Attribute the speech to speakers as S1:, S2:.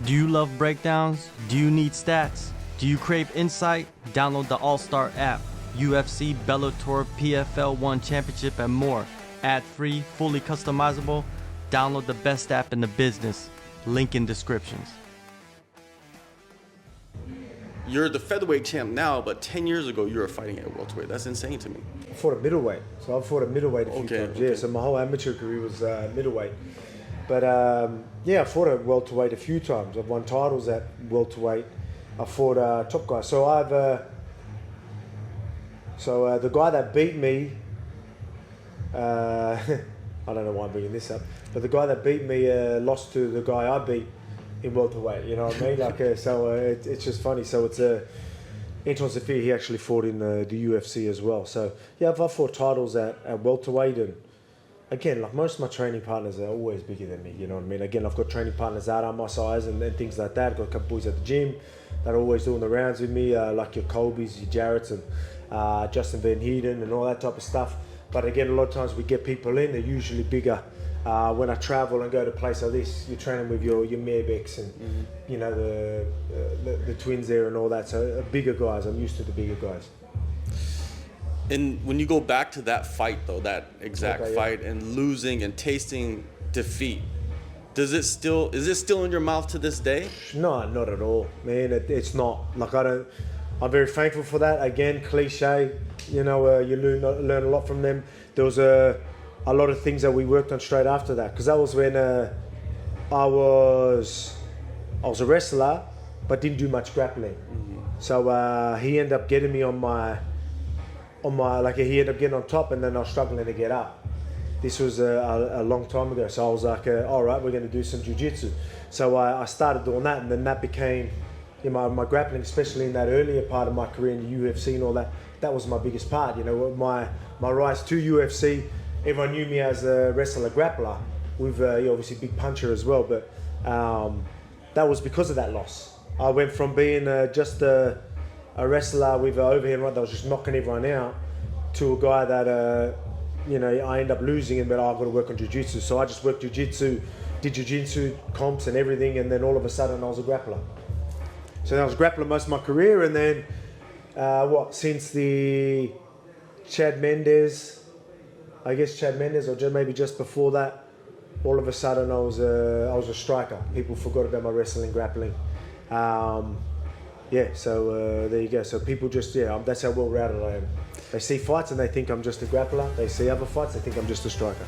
S1: Do you love breakdowns? Do you need stats? Do you crave insight? Download the AllStar app. UFC, Bellator, PFL 1 Championship, and more. Ad-free, fully customizable. Download the best app in the business. Link in descriptions.
S2: You're the featherweight champ now, but 10 years ago you were fighting at welterweight. That's insane to me.
S3: I fought a middleweight. So I've fought a middleweight a few times.
S2: Okay.
S3: Yeah, so my whole amateur career was middleweight. But yeah, I fought at welterweight a few times. I've won titles at welterweight. I fought top guys. So the guy that beat me, I don't know why I'm bringing this up, but the guy that beat me lost to the guy I beat in welterweight. You know what I mean? Like, it's just funny. So it's Anton Zafir. He actually fought in the UFC as well. So yeah, I've fought titles at welterweight, and again, like most of my training partners are always bigger than me. You know what I mean? Again, I've got training partners out on my size and things like that. I've got a couple boys at the gym that are always doing the rounds with me, like your Colbys, your Jarretts, and Justin Van Heeden and all that type of stuff. But again, a lot of times we get people in, they're usually bigger. When I travel and go to a place like this, you're training with your Mairbecks and you know the twins there and all that. So bigger guys, I'm used to the bigger guys.
S2: And when you go back to that fight though, that exact fight, and losing and tasting defeat, is it still in your mouth to this day?
S3: No, not at all, man. It's not. Like I'm very thankful for that. Again, cliche. You know, you learn a lot from them. There was a lot of things that we worked on straight after that, because that was when I was a wrestler, but didn't do much grappling. So he ended up getting me on my like he ended up getting on top, and then I was struggling to get up. This was a long time ago, so I was like, all right, we're going to do some jiu-jitsu. So I started doing that, and then that became, you know, my grappling, especially in that earlier part of my career in the UFC and all that. That was my biggest part. You know, my rise to UFC. Everyone knew me as a wrestler grappler, with obviously big puncher as well. But that was because of that loss. I went from being just a wrestler with an overhand right that was just knocking everyone out, to a guy that you know, I end up losing him, but I've got to work on jiu-jitsu. So I just worked jiu-jitsu, did jiu-jitsu comps and everything, and then all of a sudden I was a grappler. So I was a grappler most of my career, and then since the Chad Mendes, or maybe just before that, all of a sudden I was a striker. People forgot about my wrestling, grappling. Yeah, so there you go. So people just, that's how well-rounded I am. They see fights and they think I'm just a grappler. They see other fights, they think I'm just a striker.